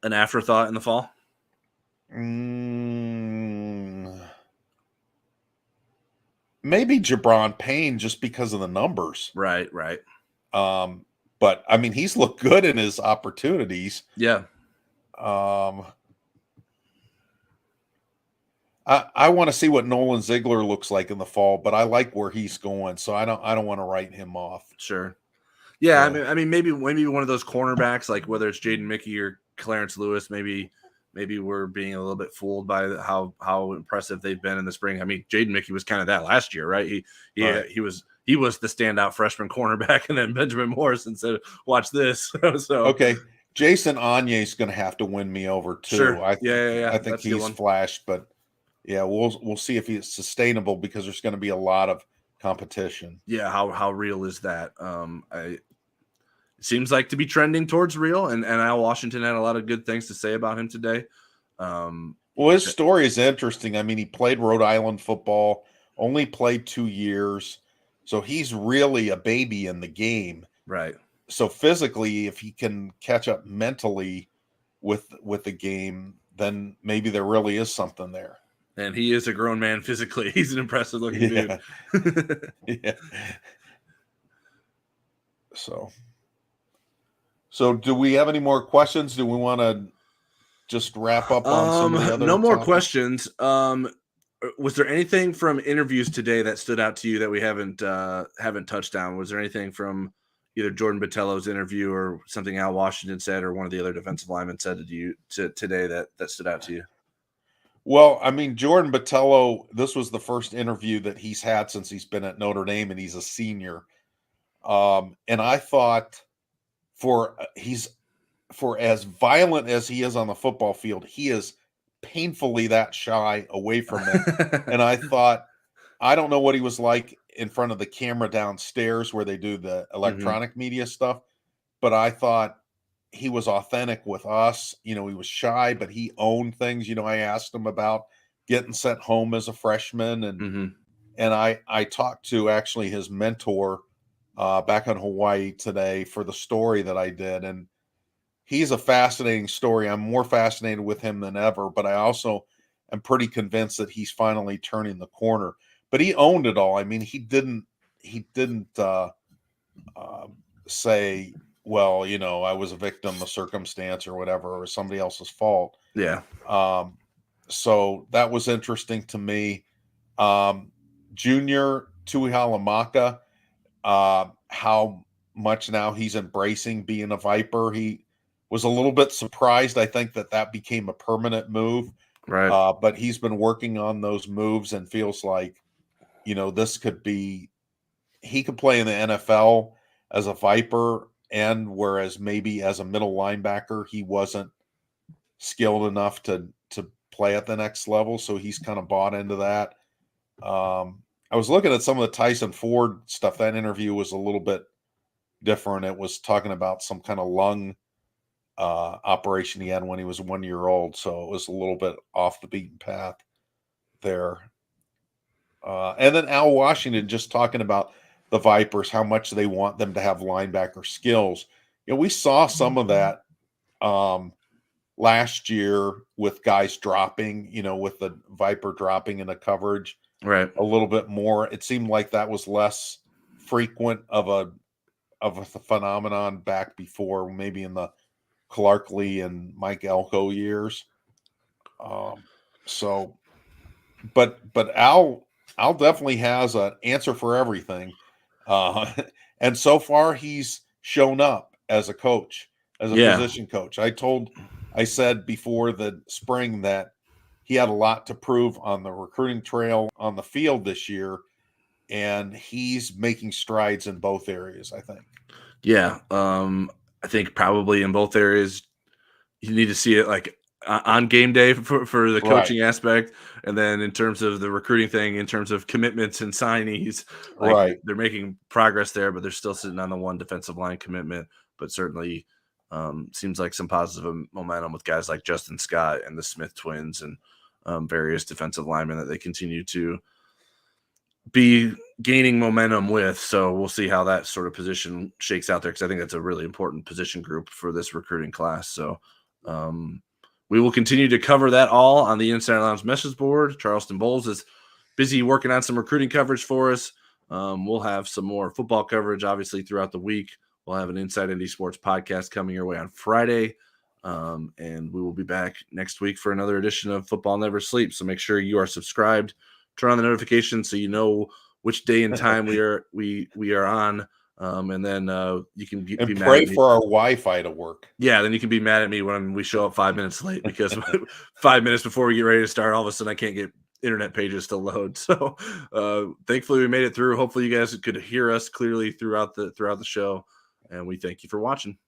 an afterthought in the fall? Maybe Jabron Payne, just because of the numbers. Right. But I mean, he's looked good in his opportunities. Yeah. I want to see what Nolan Ziegler looks like in the fall, but I like where he's going, so I don't want to write him off. Sure. Yeah, so. I mean, maybe one of those cornerbacks, like whether it's Jaden Mickey or Clarence Lewis, maybe we're being a little bit fooled by how impressive they've been in the spring. I mean, Jaden Mickey was kind of that last year, right? He was the standout freshman cornerback, and then Benjamin Morrison said, "Watch this." So okay, Jason Anye is going to have to win me over too. Sure. I think That's he's flashed, but yeah, we'll see if he's sustainable because there's going to be a lot of competition. Yeah, how real is that? It seems like to be trending towards real, and Al Washington had a lot of good things to say about him today. Well, his story is interesting. I mean, he played Rhode Island football, only played 2 years, so he's really a baby in the game. Right. So physically, if he can catch up mentally with the game, then maybe there really is something there. And he is a grown man physically. He's an impressive looking dude. Yeah. So do we have any more questions? Do we want to just wrap up on some of the other no more topics? questions. Was there anything from interviews today that stood out to you that we haven't touched on? Was there anything from either Jordan Botelho's interview or something Al Washington said or one of the other defensive linemen said to you today that stood out to you? Well, I mean, Jordan Botelho, this was the first interview that he's had since he's been at Notre Dame, and he's a senior. And I thought for as violent as he is on the football field, he is painfully that shy away from it. And I thought, I don't know what he was like in front of the camera downstairs where they do the electronic media stuff, but I thought he was authentic with us. He was shy, but he owned things. I asked him about getting sent home as a freshman, and I talked to actually his mentor back in Hawaii today for the story that I did, and he's a fascinating story. I'm more fascinated with him than ever, but I also am pretty convinced that he's finally turning the corner. But he owned it all. I mean, he didn't say, well, I was a victim of circumstance or whatever, or somebody else's fault. Yeah. So that was interesting to me. Junior Tuihalamaka, how much now he's embracing being a Viper. He was a little bit surprised, I think, that became a permanent move. Right. But he's been working on those moves and feels like, this could be, he could play in the NFL as a Viper, and whereas maybe as a middle linebacker, he wasn't skilled enough to play at the next level. So he's kind of bought into that. I was looking at some of the Tyson Ford stuff. That interview was a little bit different. It was talking about some kind of lung operation he had when he was 1 year old. So it was a little bit off the beaten path there. And then Al Washington just talking about the Vipers, how much they want them to have linebacker skills. We saw some of that last year with guys dropping, with the Viper dropping in the coverage. Right. A little bit more. It seemed like that was less frequent of a phenomenon back before, maybe in the Clarkley and Mike Elko years. But Al definitely has an answer for everything. And so far he's shown up as a coach, as a position coach. I said before the spring that he had a lot to prove on the recruiting trail, on the field this year, and he's making strides in both areas, I think. Yeah. I think probably in both areas, you need to see it like on game day for the Right, coaching aspect. And then in terms of the recruiting thing, in terms of commitments and signees, like right. they're making progress there, but they're still sitting on the one defensive line commitment. But certainly seems like some positive momentum with guys like Justin Scott and the Smith twins and various defensive linemen that they continue to be gaining momentum with. So we'll see how that sort of position shakes out there, because I think that's a really important position group for this recruiting class. So we will continue to cover that all on the Inside Lounge message board. Charleston Bowles is busy working on some recruiting coverage for us. We'll have some more football coverage, obviously, throughout the week. We'll have an Inside Indy Sports podcast coming your way on Friday. And we will be back next week for another edition of Football Never Sleeps. So make sure you are subscribed, turn on the notifications so you know which day and time we are on. And then you can be mad Pray at me. for our Wi-Fi to work. Yeah, then you can be mad at me when we show up 5 minutes late, because 5 minutes before we get ready to start, all of a sudden I can't get internet pages to load. So thankfully we made it through. Hopefully you guys could hear us clearly throughout the show, and we thank you for watching.